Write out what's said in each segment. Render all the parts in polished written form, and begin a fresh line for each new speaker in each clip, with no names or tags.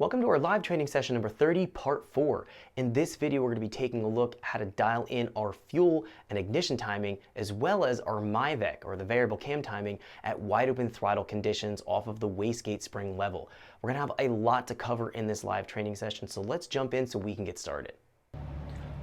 Welcome to our live training session number 30, part 4. In this video, we're going to be taking a look at how to dial in our fuel and ignition timing, as well as our MIVEC, or the variable cam timing, at wide open throttle conditions off of the wastegate spring level. We're going to have a lot to cover in this live training session, so let's jump in so we can get started.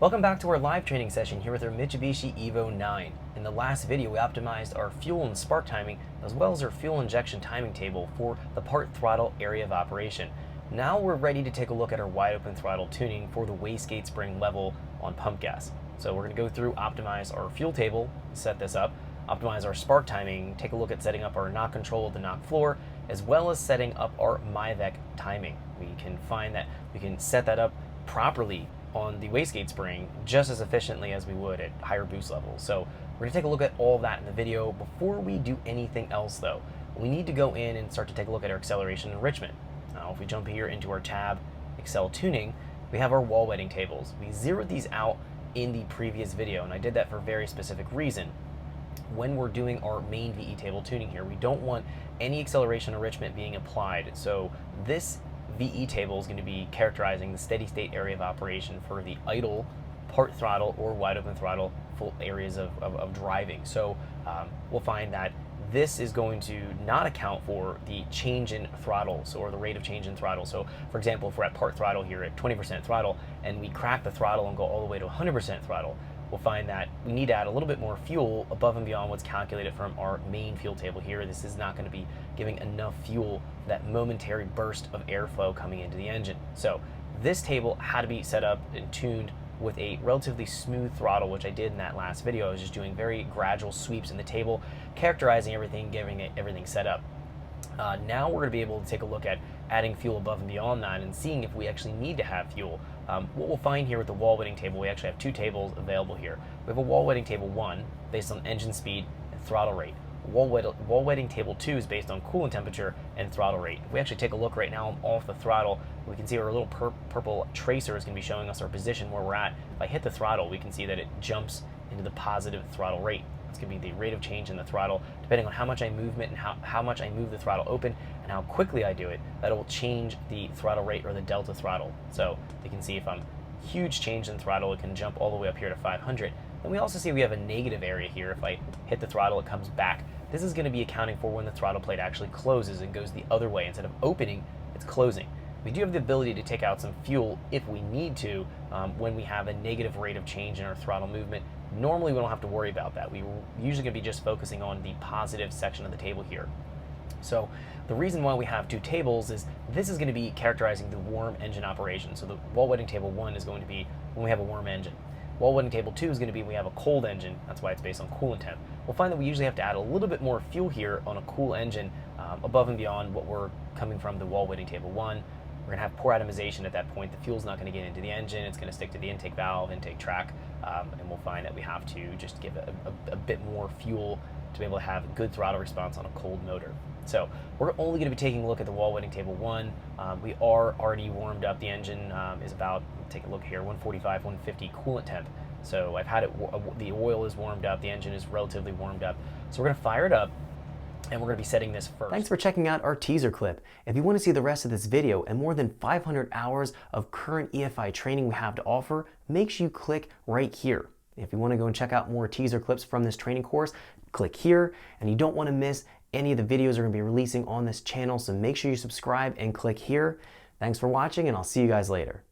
Welcome back to our live training session here with our Mitsubishi Evo 9. In the last video, we optimized our fuel and spark timing, as well as our fuel injection timing table for the part throttle area of operation. Now we're ready to take a look at our wide open throttle tuning for the wastegate spring level on pump gas. So we're going to go through, optimize our fuel table, set this up, optimize our spark timing, take a look at setting up our knock control of the knock floor, as well as setting up our MIVEC timing. We can find that we can set that up properly on the wastegate spring just as efficiently as we would at higher boost levels. So we're going to take a look at all of that in the video. Before we do anything else though, we need to go in and start to take a look at our acceleration enrichment. Now, if we jump here into our tab, Excel Tuning, we have our wall wetting tables. We zeroed these out in the previous video, and I did that for a very specific reason. When we're doing our main VE table tuning here, we don't want any acceleration enrichment being applied. So this VE table is going to be characterizing the steady state area of operation for the idle, part throttle, or wide open throttle full areas of driving. So we'll find that this is going to not account for the change in throttle, or the rate of change in throttle. So for example, if we're at part throttle here at 20% throttle and we crack the throttle and go all the way to 100% throttle, we'll find that we need to add a little bit more fuel above and beyond what's calculated from our main fuel table here. This is not going to be giving enough fuel for that momentary burst of airflow coming into the engine. So this table had to be set up and tuned with a relatively smooth throttle, which I did in that last video. I was just doing very gradual sweeps in the table, characterizing everything, getting everything set up. Now we're going to be able to take a look at adding fuel above and beyond that and seeing if we actually need to have fuel. What we'll find here with the wall wetting table, we actually have two tables available here. We have a wall wetting table 1 based on engine speed and throttle rate. Wall wetting table 2 is based on coolant temperature and throttle rate. If we actually take a look right now, I'm off the throttle. We can see our little purple tracer is going to be showing us our position where we're at. If I hit the throttle, we can see that it jumps into the positive throttle rate. It's going to be the rate of change in the throttle, depending on how much I move it and how much I move the throttle open and how quickly I do it. That will change the throttle rate, or the delta throttle. So you can see if I'm huge change in throttle, it can jump all the way up here to 500. And we also see we have a negative area here. If I hit the throttle, it comes back. This is going to be accounting for when the throttle plate actually closes and goes the other way. Instead of opening, it's closing. We do have the ability to take out some fuel if we need to when we have a negative rate of change in our throttle movement. Normally, we don't have to worry about that. We're usually going to be just focusing on the positive section of the table here. So the reason why we have two tables is this is going to be characterizing the warm engine operation. So the wall wetting table 1 is going to be when we have a warm engine. Wall wetting table 2 is going to be when we have a cold engine. That's why it's based on coolant temp. We'll find that we usually have to add a little bit more fuel here on a cool engine above and beyond what we're coming from the wall wetting table 1. We're going to have poor atomization at that point. The fuel's not going to get into the engine. It's going to stick to the intake valve, intake track, and we'll find that we have to just give a bit more fuel to be able to have a good throttle response on a cold motor. So we're only going to be taking a look at the wall wetting table 1. We are already warmed up. The engine is about, take a look here, 145, 150 coolant temp. So I've had it, the oil is warmed up, the engine is relatively warmed up. So we're going to fire it up, and we're going to be setting this first. Thanks for checking out our teaser clip. If you want to see the rest of this video and more than 500 hours of current EFI training we have to offer, make sure you click right here. If you want to go and check out more teaser clips from this training course, click here. And you don't want to miss any of the videos we're going to be releasing on this channel, so make sure you subscribe and click here. Thanks for watching, and I'll see you guys later.